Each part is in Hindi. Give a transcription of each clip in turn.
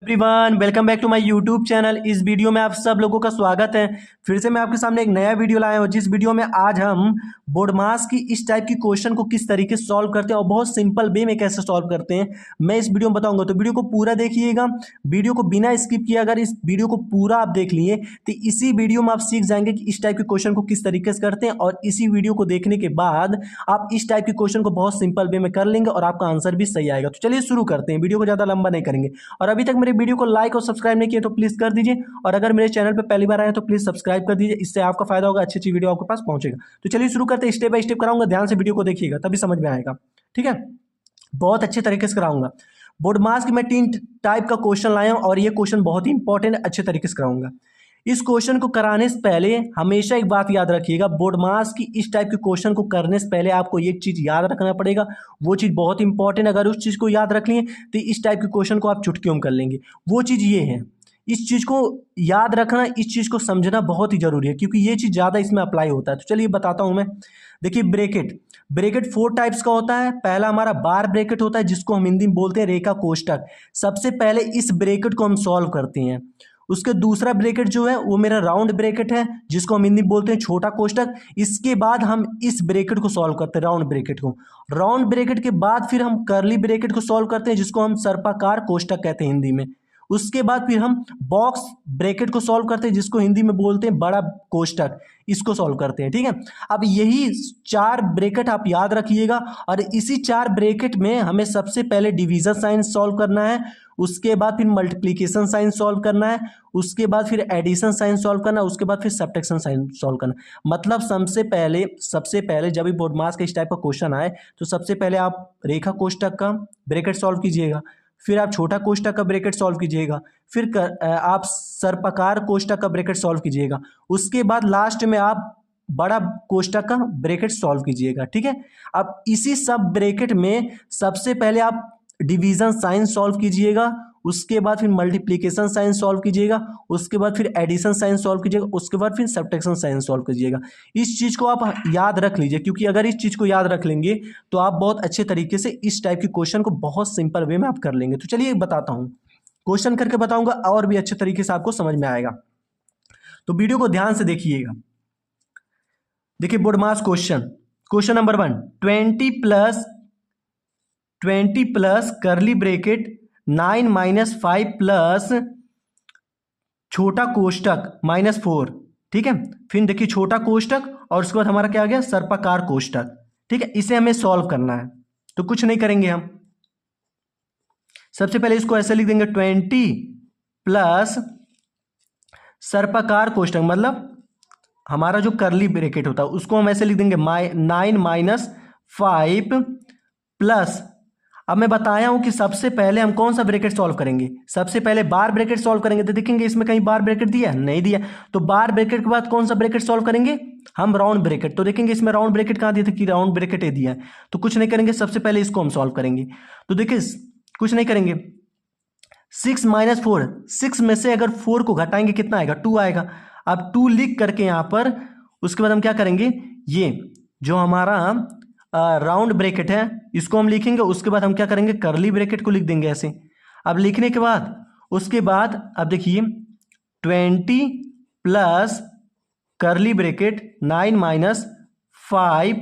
Everyone welcome back to my YouTube channel. इस वीडियो में आप सब लोगों का स्वागत है। फिर से मैं आपके सामने एक नया वीडियो लाया हूं, जिस वीडियो में आज हम बोर्ड मास की इस टाइप की क्वेश्चन को किस तरीके से सॉल्व करते हैं और बहुत सिंपल वे में कैसे सॉल्व करते हैं मैं इस वीडियो में बताऊंगा। तो वीडियो को पूरा देखिएगा, वीडियो को बिना स्किप किए अगर इस वीडियो को पूरा आप देख लिए तो इसी वीडियो में आप सीख जाएंगे कि इस टाइप के क्वेश्चन को किस तरीके से करते हैं, और इसी वीडियो को देखने के बाद आप इस टाइप के क्वेश्चन को बहुत सिंपल वे में कर लेंगे और आपका आंसर भी सही आएगा। तो चलिए शुरू करते हैं, वीडियो को ज़्यादा लंबा नहीं करेंगे। और अभी तक मेरे वीडियो को लाइक और सब्सक्राइब नहीं किए तो प्लीज़ कर दीजिए, और अगर मेरे चैनल पर पहली बार आए तो प्लीज़ सब्सक्राइब कर दीजिए, इससे आपका फायदा होगा, अच्छी अच्छी वीडियो आपके पास पहुंचेगा। तो चलिए शुरू करते हैं, स्टेप बाय स्टेप कराऊंगा, ध्यान से वीडियो को देखिएगा तभी समझ में आएगा। ठीक है, बहुत अच्छे तरीके से कराऊंगा। बोर्ड मास की मैं 3 टाइप का क्वेश्चन लाया हूं और ये क्वेश्चन बहुत ही इंपॉर्टेंट है, अच्छे तरीके से कराऊंगा। इस क्वेश्चन को कराने से पहले हमेशा एक बात याद रखिएगा, बोर्ड मास की इस टाइप के क्वेश्चन को करने से पहले आपको एक चीज़ याद रखना पड़ेगा, वो चीज़ बहुत इंपॉर्टेंट। अगर उस चीज़ को याद रख लिए तो इस टाइप के क्वेश्चन को आप चुटकियों में कर लेंगे। वो चीज़ ये है, इस चीज़ को याद रखना, इस चीज़ को समझना बहुत ही जरूरी है, क्योंकि ये चीज़ ज़्यादा इसमें अप्लाई होता है। तो चलिए बताता हूँ मैं। देखिए, ब्रैकेट 4 टाइप्स का होता है। पहला हमारा बार ब्रैकेट होता है, जिसको हम हिंदी में बोलते हैं रेखा कोष्ठक। सबसे पहले इस ब्रैकेट को हम सॉल्व करते हैं। उसके दूसरा ब्रैकेट जो है वो मेरा राउंड ब्रैकेट है, जिसको हम हिंदी में बोलते हैं छोटा कोष्ठक। इसके बाद हम इस ब्रैकेट को सॉल्व करते हैं, राउंड ब्रैकेट को। राउंड ब्रैकेट के बाद फिर हम कर्ली ब्रैकेट को सॉल्व करते हैं, जिसको हम सर्पाकार कोष्ठक कहते हैं हिंदी में। उसके बाद फिर हम बॉक्स ब्रैकेट को सॉल्व करते हैं, जिसको हिंदी में बोलते हैं बड़ा कोष्ठक, इसको सॉल्व करते हैं। ठीक है, अब यही 4 ब्रैकेट आप याद रखिएगा, और इसी 4 ब्रैकेट में हमें सबसे पहले डिवीजन साइन सॉल्व करना है, उसके बाद फिर मल्टीप्लिकेशन साइन सॉल्व करना है, उसके बाद फिर एडिशन साइन सॉल्व करना है, उसके बाद फिर सब्ट्रैक्शन साइन सॉल्व करना है। मतलब सबसे पहले जब भी बोर्ड मास का इस टाइप का क्वेश्चन आए तो सबसे पहले आप रेखा कोष्ठक का ब्रैकेट सॉल्व कीजिएगा, फिर आप छोटा कोष्ठक का ब्रैकेट सॉल्व कीजिएगा, फिर आप सर्पाकार कोष्ठक का ब्रैकेट सॉल्व कीजिएगा, उसके बाद लास्ट में आप बड़ा कोष्ठक का ब्रैकेट सॉल्व कीजिएगा। ठीक है, अब इसी सब ब्रैकेट में सबसे पहले आप डिवीजन साइन सॉल्व कीजिएगा, उसके बाद फिर मल्टीप्लिकेशन साइन सॉल्व कीजिएगा, उसके बाद फिर एडिशन साइन सॉल्व कीजिएगा, उसके बाद फिर सब्ट्रैक्शन साइन सॉल्व कीजिएगा। इस चीज़ को आप याद रख लीजिए, क्योंकि अगर इस चीज़ को याद रख लेंगे तो आप बहुत अच्छे तरीके से इस टाइप के क्वेश्चन को बहुत सिंपल वे में आप कर लेंगे। तो चलिए बताता हूँ, क्वेश्चन करके बताऊंगा और भी अच्छे तरीके से आपको समझ में आएगा। तो वीडियो को ध्यान से देखिएगा। देखिए, board maths question number 1, 20 plus curly bracket 9 - 5 plus छोटा कोष्ठक -4। ठीक है, फिर देखिए छोटा कोष्ठक और उसके बाद हमारा क्या आ गया, सर्पाकार कोष्ठक। ठीक है, इसे हमें सॉल्व करना है। तो कुछ नहीं करेंगे हम, सबसे पहले इसको ऐसे लिख देंगे, 20 प्लस सर्पाकार कोष्ठक, मतलब हमारा जो कर्ली ब्रैकेट होता है उसको हम ऐसे लिख देंगे 9 - 5 प्लस। अब मैं बताया हूं कि सबसे पहले हम कौन सा ब्रैकेट सॉल्व करेंगे, सबसे पहले बार ब्रैकेट सॉल्व करेंगे। तो देखेंगे इसमें कहीं बार ब्रैकेट दिया है, नहीं दिया। तो बार ब्रैकेट के बाद कौन सा ब्रैकेट सॉल्व करेंगे, हम राउंड ब्रैकेट। तो देखेंगे इसमें राउंड ब्रैकेट कहाँ दिया था, कि राउंड ब्रैकेट दिया है। तो कुछ नहीं करेंगे, सबसे पहले इसको हम सॉल्व करेंगे। तो देखिए कुछ नहीं करेंगे, 6 - 4, 6 में से अगर 4 को घटाएंगे कितना आएगा, 2 आएगा। अब 2 लिख करके यहाँ पर उसके बाद हम क्या करेंगे, ये जो हमारा राउंड ब्रैकेट है इसको हम लिखेंगे, उसके बाद हम क्या करेंगे, कर्ली ब्रैकेट को लिख देंगे ऐसे। अब लिखने के बाद उसके बाद अब देखिए 20 प्लस कर्ली ब्रैकेट 9 - 5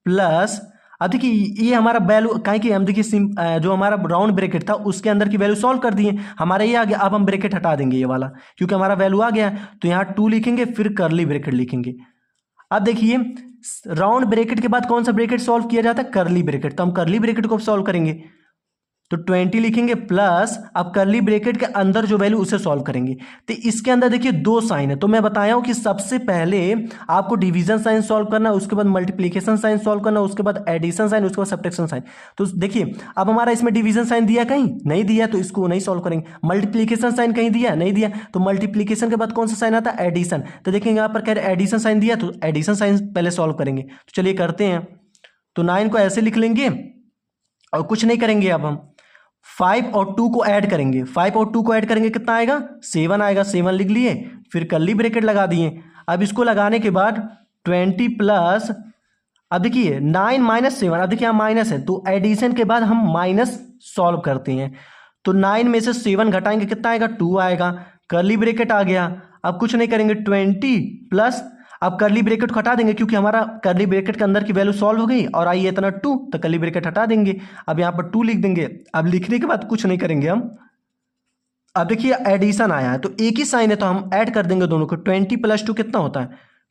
प्लस। अब देखिए ये हमारा वैल्यू काहे कि हम देखिए जो हमारा राउंड ब्रैकेट था उसके अंदर की वैल्यू सॉल्व कर दिए, हमारा ये आ गया। अब हम ब्रैकेट हटा देंगे ये वाला, क्योंकि हमारा वैल्यू आ गया। तो यहाँ 2 लिखेंगे, फिर कर्ली ब्रैकेट लिखेंगे। अब देखिए राउंड ब्रैकेट के बाद कौन सा ब्रैकेट सॉल्व किया जाता है, कर्ली ब्रैकेट। तो हम कर्ली ब्रैकेट को सॉल्व करेंगे, तो 20 लिखेंगे प्लस, अब कर्ली ब्रैकेट के अंदर जो वैल्यू उसे सॉल्व करेंगे। तो इसके अंदर देखिए 2 साइन है, तो मैं बताया हूं कि सबसे पहले आपको डिवीजन साइन सॉल्व करना है, उसके बाद मल्टीप्लिकेशन साइन सॉल्व करना है, उसके बाद एडिशन साइन, उसके बाद सब्ट्रैक्शन साइन। तो देखिए अब हमारा इसमें डिवीजन साइन दिया, कहीं नहीं दिया, तो इसको नहीं सॉल्व करेंगे। मल्टीप्लिकेशन साइन कहीं दिया, नहीं दिया, तो मल्टीप्लिकेशन के बाद कौन सा साइन आता है, एडिशन। तो देखेंगे यहाँ पर कह एडिशन साइन दिया, तो एडिशन साइन पहले सॉल्व करेंगे। तो चलिए करते हैं। तो 9 को ऐसे लिख लेंगे और कुछ नहीं करेंगे। अब हम 5 और 2 को ऐड करेंगे, 5 और 2 को ऐड करेंगे, कितना आएगा, 7 आएगा। 7 लिख लिए, फिर कर्ली ब्रैकेट लगा दिए। अब इसको लगाने के बाद 20 प्लस, अब देखिए 9 - 7, अब देखिए यहाँ माइनस है, तो एडिशन के बाद हम माइनस सॉल्व करते हैं। तो 9 में से 7 घटाएंगे कितना आएगा, 2 आएगा। कर्ली ब्रेकेट आ गया। अब कुछ नहीं करेंगे, 20 प्लस, अब कर्ली ब्रेकेट को हटा देंगे क्योंकि हमारा कर्ली ब्रेकेट के अंदर की वैल्यू सॉल्व हो गई और आई इतना 2, तो कर्ली ब्रेकेट हटा देंगे। अब यहाँ पर 2 लिख देंगे। अब लिखने के बाद कुछ नहीं करेंगे हम। अब देखिए एडिशन आया है तो एक ही साइन है तो हम ऐड कर देंगे दोनों को। 20 प्लस 2 कितना होता है,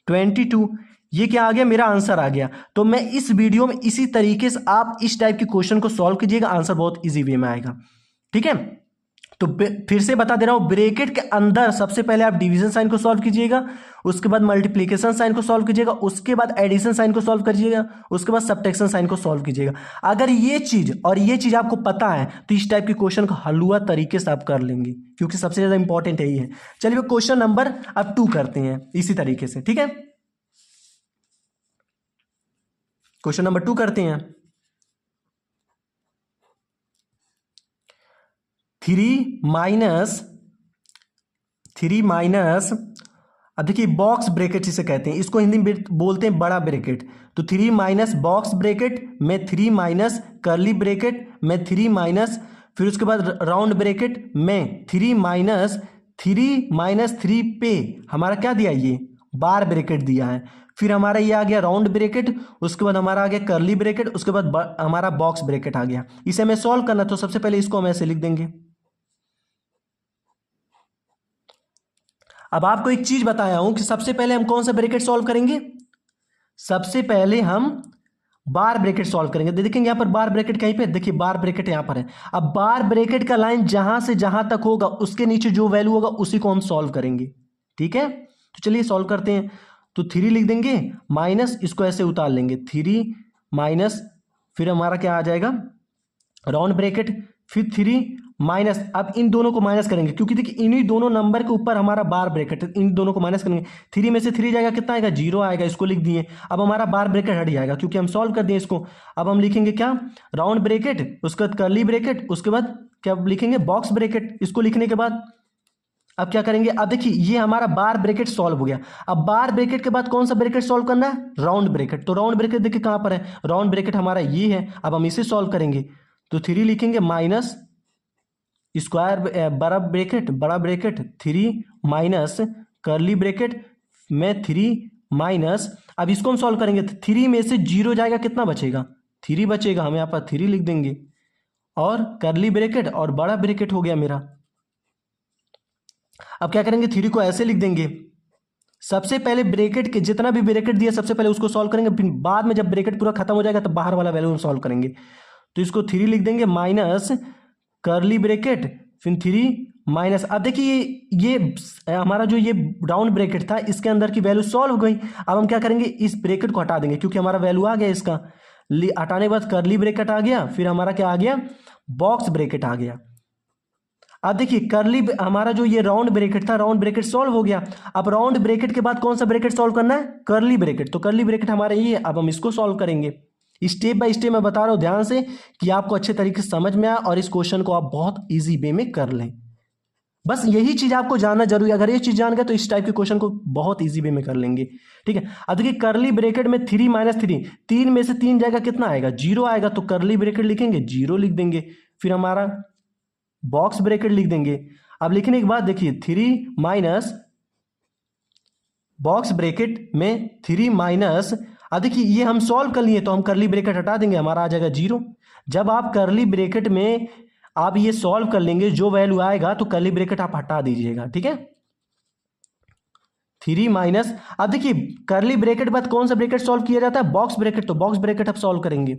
22। ये क्या आ गया, मेरा आंसर आ गया। तो मैं इस वीडियो में इसी तरीके से आप इस टाइप के क्वेश्चन को सॉल्व कीजिएगा, आंसर बहुत इजी वे में आएगा। ठीक है, तो फिर से बता दे रहा हूं, ब्रैकेट के अंदर सबसे पहले आप डिवीजन साइन को सॉल्व कीजिएगा, उसके बाद मल्टीप्लिकेशन साइन को सॉल्व कीजिएगा, उसके बाद एडिशन साइन को सॉल्व कीजिएगा, उसके बाद सब्ट्रैक्शन साइन को सॉल्व कीजिएगा। अगर ये चीज और ये चीज आपको पता है तो इस टाइप के क्वेश्चन को हलवा तरीके से आप कर लेंगे, क्योंकि सबसे ज्यादा इंपॉर्टेंट यही है। चलिए क्वेश्चन नंबर अब 2 करते हैं इसी तरीके से। ठीक है, क्वेश्चन नंबर 2 करते हैं। 3 माइनस, अब देखिए बॉक्स ब्रैकेट जिसे कहते हैं, इसको हिंदी में बोलते हैं बड़ा ब्रैकेट। तो 3 माइनस बॉक्स ब्रैकेट में 3 माइनस कर्ली ब्रैकेट में 3 माइनस, फिर उसके बाद राउंड ब्रैकेट में 3 माइनस 3 पे हमारा क्या दिया, ये बार ब्रैकेट दिया है। फिर हमारा ये आ गया राउंड ब्रैकेट, उसके बाद हमारा आ गया कर्ली ब्रैकेट, उसके बाद हमारा बॉक्स ब्रैकेट आ गया। इसे हमें सॉल्व करना, तो सबसे पहले इसको हम ऐसे लिख देंगे। अब आपको एक चीज बताया हूं कि सबसे पहले हम कौन सा ब्रैकेट सॉल्व करेंगे, सबसे पहले हम बार ब्रैकेट सॉल्व करेंगे। देखेंगे यहां पर बार ब्रैकेट कहीं पे, देखिए बार ब्रैकेट यहां पर है। अब बार ब्रैकेट का लाइन जहां से जहां तक होगा उसके नीचे जो वैल्यू होगा उसी को हम सॉल्व करेंगे। ठीक है, तो चलिए सॉल्व करते हैं। तो 3 लिख देंगे माइनस, इसको ऐसे उतार लेंगे, 3 माइनस, फिर हमारा क्या आ जाएगा राउंड ब्रैकेट, फिर 3 माइनस। अब इन दोनों को माइनस करेंगे क्योंकि देखिए इन्हीं दोनों नंबर के ऊपर हमारा बार ब्रैकेट है, इन दोनों को माइनस करेंगे। 3 में से 3 जाएगा कितना आएगा, 0 आएगा, इसको लिख दिए। अब हमारा बार ब्रैकेट हट जाएगा क्योंकि हम सॉल्व कर दिए इसको। अब हम लिखेंगे क्या, राउंड ब्रैकेट, उसके बाद कर्ली ब्रैकेट, उसके बाद क्या लिखेंगे बॉक्स ब्रैकेट। इसको लिखने के बाद अब क्या करेंगे, अब देखिए ये हमारा बार ब्रैकेट सॉल्व हो गया। अब बार ब्रैकेट के बाद कौन सा ब्रैकेट सॉल्व करना है, राउंड ब्रैकेट। तो राउंड ब्रैकेट देखिए कहां पर है, राउंड ब्रैकेट हमारा ये है। अब हम इसे सॉल्व करेंगे, तो 3 लिखेंगे माइनस स्क्वायर बड़ा ब्रैकेट 3 माइनस कर्ली ब्रैकेट में 3 माइनस। अब इसको हम सॉल्व करेंगे, 3 में से 0 जाएगा कितना बचेगा, 3 बचेगा। हम यहाँ पर 3 लिख देंगे और कर्ली ब्रैकेट और बड़ा ब्रैकेट हो गया मेरा। अब क्या करेंगे, 3 को ऐसे लिख देंगे। सबसे पहले ब्रैकेट के जितना भी ब्रैकेट दिया सबसे पहले उसको सॉल्व करेंगे, फिर बाद में जब ब्रैकेट पूरा खत्म हो जाएगा तो बाहर वाला वैल्यू सॉल्व करेंगे। तो इसको 3 लिख देंगे माइनस कर्ली ब्रैकेट, फिर 3 माइनस। अब देखिए ये हमारा जो ये डाउन ब्रैकेट था इसके अंदर की वैल्यू सॉल्व हो गई। अब हम क्या करेंगे, इस ब्रैकेट को हटा देंगे क्योंकि हमारा वैल्यू आ गया इसका। हटाने के बाद कर्ली ब्रैकेट आ गया, फिर हमारा क्या आ गया, बॉक्स ब्रैकेट आ गया। अब देखिए कर्ली हमारा जो ये राउंड ब्रैकेट था, राउंड ब्रैकेट सॉल्व हो गया। अब राउंड ब्रैकेट के बाद कौन सा ब्रैकेट सॉल्व करना है, कर्ली ब्रैकेट। तो कर्ली ब्रैकेट हमारा ये है। अब हम इसको सॉल्व करेंगे। स्टेप बाय स्टेप मैं बता रहा हूं ध्यान से कि आपको अच्छे तरीके से समझ में आए और इस क्वेश्चन को आप बहुत इजी वे में कर लें। बस यही चीज आपको जानना जरूरी है। अगर ये चीज जान गए तो इस टाइप के क्वेश्चन को बहुत इजी वे में कर लेंगे। ठीक है, अब देखिए कर्ली ब्रैकेट में 3 माइनस 3, 3 में से 3 जाएगा कितना आएगा, 0 आएगा। तो कर्ली ब्रैकेट लिखेंगे, 0 लिख देंगे, फिर हमारा बॉक्स ब्रैकेट लिख देंगे। अब लिखने के बाद देखिए 3 माइनस बॉक्स ब्रैकेट में 3 माइनस। अब देखिए ये हम सॉल्व कर लिए तो हम कर्ली ब्रैकेट हटा देंगे, हमारा आ जाएगा 0। जब आप कर्ली ब्रैकेट में आप ये सॉल्व कर लेंगे, जो वैल्यू आएगा तो कर्ली ब्रैकेट आप हटा दीजिएगा। ठीक है, 3 माइनस। अब देखिए कर्ली ब्रैकेट बाद कौन सा ब्रैकेट सॉल्व किया जाता है, बॉक्स ब्रैकेट। तो बॉक्स ब्रैकेट आप सॉल्व करेंगे।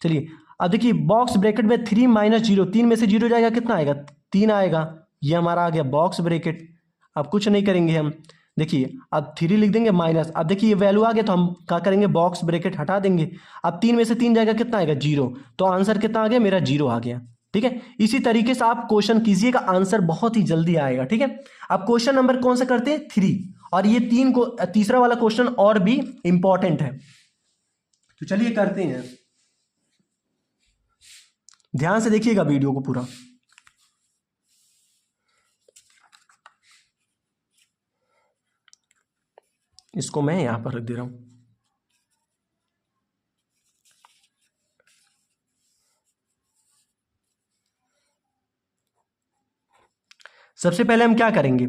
चलिए अब देखिए बॉक्स ब्रैकेट में 3 माइनस 0, 3 में से 0 जाएगा कितना आएगा, 3 आएगा। ये हमारा आ गया बॉक्स ब्रैकेट। अब कुछ नहीं करेंगे हम, देखिए अब 3 लिख देंगे माइनस। अब देखिए ये वैल्यू आ गया तो हम क्या करेंगे, बॉक्स ब्रैकेट हटा देंगे। अब 3 में से 3 जाएगा कितना आएगा, 0। तो आंसर कितना आ गया, मेरा 0 आ गया। ठीक है, इसी तरीके से आप क्वेश्चन कीजिएगा, आंसर बहुत ही जल्दी आएगा। ठीक है, अब क्वेश्चन नंबर कौन सा करते हैं, 3। और ये 3 को तीसरा वाला क्वेश्चन और भी इंपॉर्टेंट है, तो चलिए करते हैं। ध्यान से देखिएगा वीडियो को पूरा। इसको मैं यहां पर रख दे रहा हूं। सबसे पहले हम क्या करेंगे,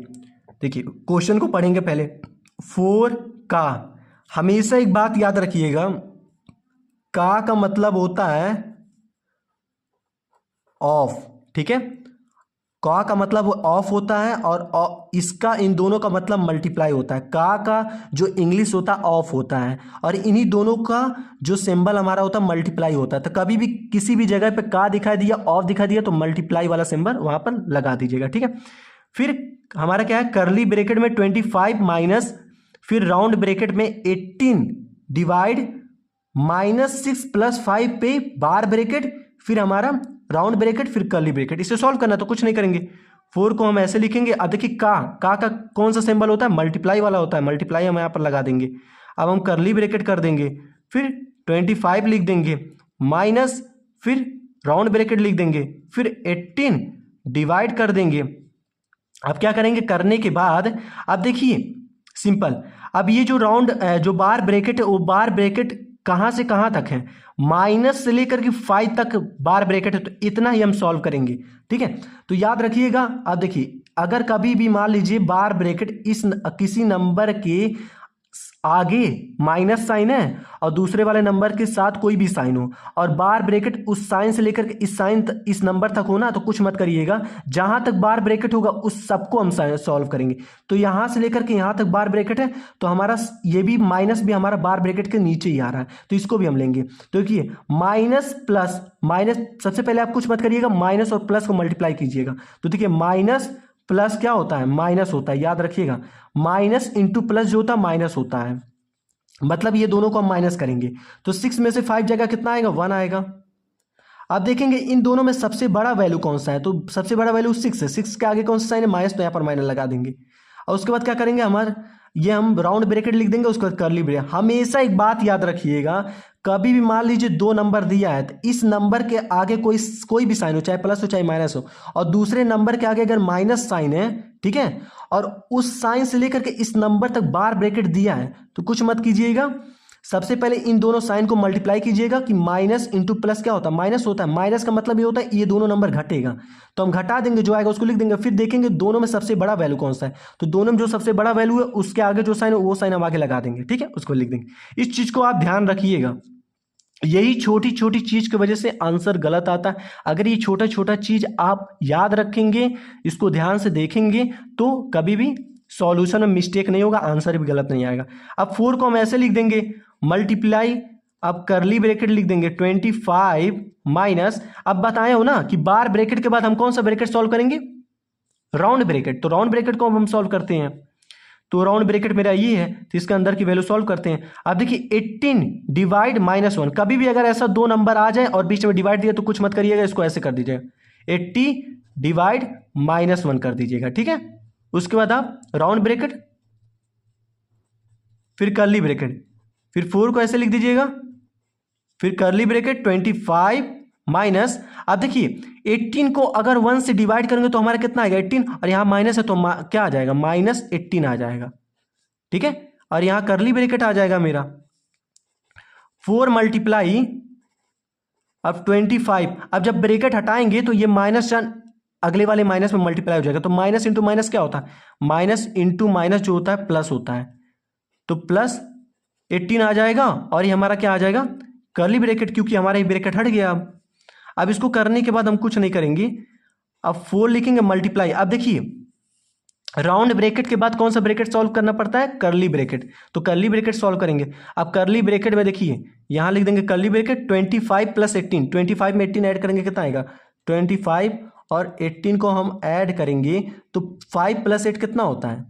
देखिए क्वेश्चन को पढ़ेंगे पहले। 4 का, हमेशा एक बात याद रखिएगा, का मतलब होता है ऑफ, ठीक है। का मतलब ऑफ होता है और इसका इन दोनों का मतलब मल्टीप्लाई होता है। का जो इंग्लिश होता है ऑफ होता है और इन्हीं दोनों का जो सिंबल हमारा होता है मल्टीप्लाई होता है। तो कभी भी किसी भी जगह पे का दिखाई दिया, ऑफ दिखाई दिया, तो मल्टीप्लाई वाला सिंबल वहां पर लगा दीजिएगा, ठीक है। फिर हमारा क्या है, करली ब्रैकेट में 25 माइनस, फिर राउंड ब्रैकेट में 18 डिवाइड -6 + 5 पे बार ब्रैकेट, फिर हमारा राउंड ब्रैकेट, फिर कर्ली ब्रैकेट। इसे सॉल्व करना तो कुछ नहीं करेंगे। 4 को हम ऐसे लिखेंगे। अब देखिए का कौन सा सिंबल होता है, मल्टीप्लाई वाला होता है, मल्टीप्लाई हम यहाँ पर लगा देंगे। अब हम कर्ली ब्रैकेट कर देंगे, फिर 25 लिख देंगे, माइनस, फिर राउंड ब्रैकेट लिख देंगे, फिर 18 डिवाइड कर देंगे। अब क्या करेंगे, करने के बाद अब देखिए सिंपल, अब ये जो राउंड जो बार ब्रैकेट है वो बार ब्रैकेट कहाँ से कहाँ तक है, माइनस से लेकर के 5 तक बार ब्रैकेट है, तो इतना ही हम सॉल्व करेंगे, ठीक है। तो याद रखिएगा। अब देखिए अगर कभी भी मान लीजिए बार ब्रैकेट इस किसी नंबर के आगे माइनस साइन है और दूसरे वाले नंबर के साथ कोई भी साइन हो और बार ब्रैकेट उस साइन से लेकर के इस साइन इस नंबर तक हो ना, तो कुछ मत करिएगा, जहां तक बार ब्रैकेट होगा उस सबको हम सॉल्व करेंगे। तो यहां से लेकर के यहां तक बार ब्रैकेट है, तो हमारा ये भी माइनस भी हमारा बार ब्रैकेट के नीचे ही आ रहा है, तो इसको भी हम लेंगे। तो देखिए माइनस प्लस माइनस, सबसे पहले आप कुछ मत करिएगा, माइनस और प्लस को मल्टीप्लाई कीजिएगा। तो देखिए माइनस प्लस क्या होता है, माइनस होता है, याद रखिएगा। माइनस इंटू प्लस जो होता है माइनस होता है, मतलब ये दोनों को हम माइनस करेंगे। तो 6 में से 5 जगह कितना आएगा, 1 आएगा। अब देखेंगे इन दोनों में सबसे बड़ा वैल्यू कौन सा है, तो सबसे बड़ा वैल्यू 6 है। 6 के आगे कौन सा साइन है, माइनस, तो यहाँ पर माइनस लगा देंगे। और उसके बाद क्या करेंगे, हमारे ये हम राउंड ब्रैकेट लिख देंगे, उसके बाद कर्ली ब्रैकेट। हमेशा एक बात याद रखिएगा, कभी भी मान लीजिए 2 नंबर दिया है तो इस नंबर के आगे कोई भी साइन हो, चाहे प्लस हो चाहे माइनस हो, और दूसरे नंबर के आगे अगर माइनस साइन है, ठीक है, और उस साइन से लेकर के इस नंबर तक बार ब्रैकेट दिया है, तो कुछ मत कीजिएगा, सबसे पहले इन दोनों साइन को मल्टीप्लाई कीजिएगा कि माइनस इंटू प्लस क्या होता है, माइनस होता है। माइनस का मतलब ये होता है ये दोनों नंबर घटेगा, तो हम घटा देंगे, जो आएगा उसको लिख देंगे। फिर देखेंगे दोनों में सबसे बड़ा वैल्यू कौन सा है, तो दोनों में जो सबसे बड़ा वैल्यू है उसके आगे जो साइन है वो साइन हम आगे लगा देंगे, ठीक है, उसको लिख देंगे। इस चीज को आप ध्यान रखिएगा, यही छोटी छोटी चीज की वजह से आंसर गलत आता है। अगर ये छोटा छोटा चीज आप याद रखेंगे, इसको ध्यान से देखेंगे, तो कभी भी सॉल्यूशन में मिस्टेक नहीं होगा, आंसर भी गलत नहीं आएगा। अब 4 को हम ऐसे लिख देंगे, मल्टीप्लाई, अब करली ब्रैकेट लिख देंगे 25 माइनस, अब बताए हो ना कि बार ब्रैकेट के बाद हम कौन सा ब्रैकेट सॉल्व करेंगे, राउंड ब्रैकेट। तो राउंड ब्रैकेट को हम सॉल्व करते हैं, तो राउंड ब्रैकेट मेरा ये है, तो इसके अंदर की वैल्यू सॉल्व करते हैं। अब देखिए 18 डिवाइड -1, कभी भी अगर ऐसा 2 नंबर आ जाए और बीच में डिवाइड दिया तो कुछ मत करिएगा, इसको ऐसे कर दीजिएगा, 80 डिवाइड -1 कर दीजिएगा, ठीक है। उसके बाद आप राउंड ब्रैकेट, फिर कर्ली ब्रैकेट, फिर 4 को ऐसे लिख दीजिएगा, फिर कर्ली ब्रैकेट 25 माइनस। अब देखिए 18 को अगर 1 से डिवाइड करेंगे तो हमारा कितना आएगा, 18, और यहाँ माइनस है तो क्या आ जाएगा, -18 आ जाएगा, ठीक है। और यहाँ कर्ली ब्रैकेट आ जाएगा मेरा 4 मल्टीप्लाई, अब 25, अब जब ब्रैकेट हटाएंगे तो ये माइनस अगले वाले माइनस में मल्टीप्लाई हो जाएगा, तो माइनस इंटू माइनस क्या होता है, माइनस इंटू माइनस जो होता है प्लस होता है, तो प्लस 18 आ जाएगा। और ये हमारा क्या आ जाएगा, कर्ली ब्रैकेट, क्योंकि हमारा ये ब्रैकेट हट गया। अब इसको करने के बाद हम कुछ नहीं करेंगे, अब 4 लिखेंगे मल्टीप्लाई। अब देखिए राउंड ब्रैकेट के बाद कौन सा ब्रैकेट सॉल्व करना पड़ता है, कर्ली ब्रैकेट, तो कर्ली ब्रैकेट सॉल्व करेंगे। अब कर्ली ब्रैकेट में देखिए यहां लिख देंगे कर्ली ब्रैकेट 25 + 18, 25 में 18 ऐड करेंगे कितना आएगा, 25, और 18 को हम ऐड करेंगे तो 5 + 8 कितना होता है,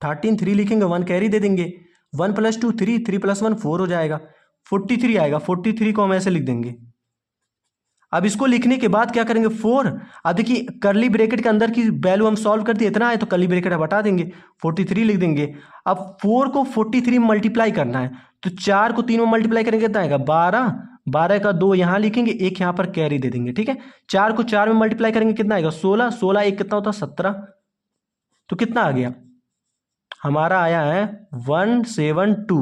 13, 3 लिखेंगे, 1 कैरी दे देंगे, 1 + 2 3, 3 + 1 4 हो जाएगा, 43 आएगा। 43 को हम ऐसे लिख देंगे। अब इसको लिखने के बाद क्या करेंगे, 4, अब देखिए कर्ली ब्रैकेट के अंदर की वैल्यू हम सॉल्व करते इतना है, तो कर्ली ब्रैकेट हटा देंगे, 43 लिख देंगे। अब 4 को 43 में मल्टीप्लाई करना है, तो 4 को 3 में मल्टीप्लाई करेंगे कितना आएगा, 12, 12 का 2 यहाँ लिखेंगे, 1 यहाँ पर कैरी दे देंगे, ठीक है। 4 को 4 में मल्टीप्लाई करेंगे कितना आएगा, 16, 16 1 कितना होता है, 17, तो कितना आ गया, हमारा आया है 172,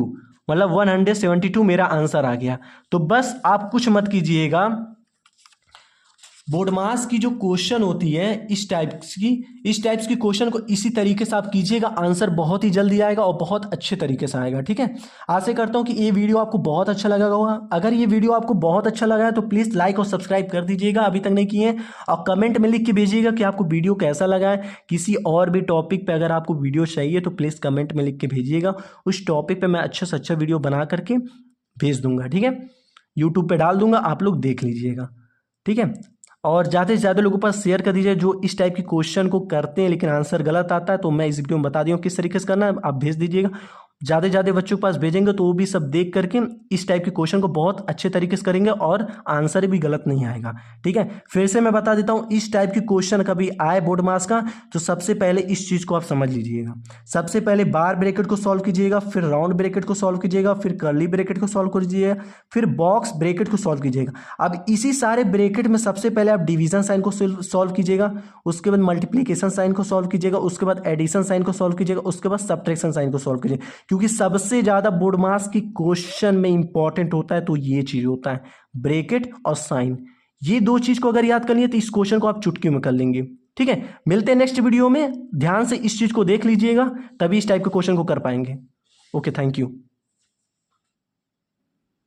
मतलब 172 मेरा आंसर आ गया। तो बस आप कुछ मत कीजिएगा, बोर्ड मास की जो क्वेश्चन होती है इस टाइप्स की क्वेश्चन को इसी तरीके से आप कीजिएगा, आंसर बहुत ही जल्दी आएगा और बहुत अच्छे तरीके से आएगा। ठीक है, आशा करता हूं कि ये वीडियो आपको बहुत अच्छा लगा होगा। अगर ये वीडियो आपको बहुत अच्छा लगा है तो प्लीज़ लाइक और सब्सक्राइब कर दीजिएगा अभी तक नहीं किए, और कमेंट में लिख के भेजिएगा कि आपको वीडियो कैसा लगा है। किसी और भी टॉपिक पे अगर आपको वीडियो चाहिए तो प्लीज़ कमेंट में लिख के भेजिएगा, उस टॉपिक पे मैं अच्छा से अच्छा वीडियो बना करके भेज दूंगा। ठीक है, यूट्यूब पे डाल दूंगा, आप लोग देख लीजिएगा। ठीक है, और ज़्यादा से ज़्यादा लोगों के पास शेयर कर दीजिए जो इस टाइप की क्वेश्चन को करते हैं लेकिन आंसर गलत आता है। तो मैं इस वीडियो में बता दिया हूँ किस तरीके से करना है, आप भेज दीजिएगा। ज़्यादा से ज़्यादा बच्चों के पास भेजेंगे तो वो भी सब देख करके इस टाइप के क्वेश्चन को बहुत अच्छे तरीके से करेंगे और आंसर भी गलत नहीं आएगा। ठीक है, फिर से मैं बता देता हूँ, इस टाइप की क्वेश्चन कभी आए बोर्ड मास का तो सबसे पहले इस चीज़ को आप समझ लीजिएगा। सबसे पहले बार ब्रैकेट को सॉल्व कीजिएगा, फिर राउंड ब्रैकेट को सॉल्व कीजिएगा, फिर कर्ली ब्रैकेट को सॉल्व कीजिएगा, फिर बॉक्स ब्रैकेट को सॉल्व कीजिएगा। अब इसी सारे ब्रैकेट में सबसे पहले आप डिवीजन साइन को सॉल्व कीजिएगा, उसके बाद मल्टीप्लीकेशन साइन को सॉल्व कीजिएगा, उसके बाद एडिशन साइन को सॉल्व कीजिएगा, उसके बाद सब्ट्रैक्शन साइन को सॉल्व कीजिएगा। क्योंकि सबसे ज्यादा बोर्ड मास की क्वेश्चन में इंपॉर्टेंट होता है तो ये चीज होता है, ब्रैकेट और साइन। ये दो चीज को अगर याद कर लिए तो इस क्वेश्चन को आप चुटकी में कर लेंगे। ठीक है, मिलते हैं नेक्स्ट वीडियो में, ध्यान से इस चीज को देख लीजिएगा तभी इस टाइप के क्वेश्चन को कर पाएंगे। Okay, thank you.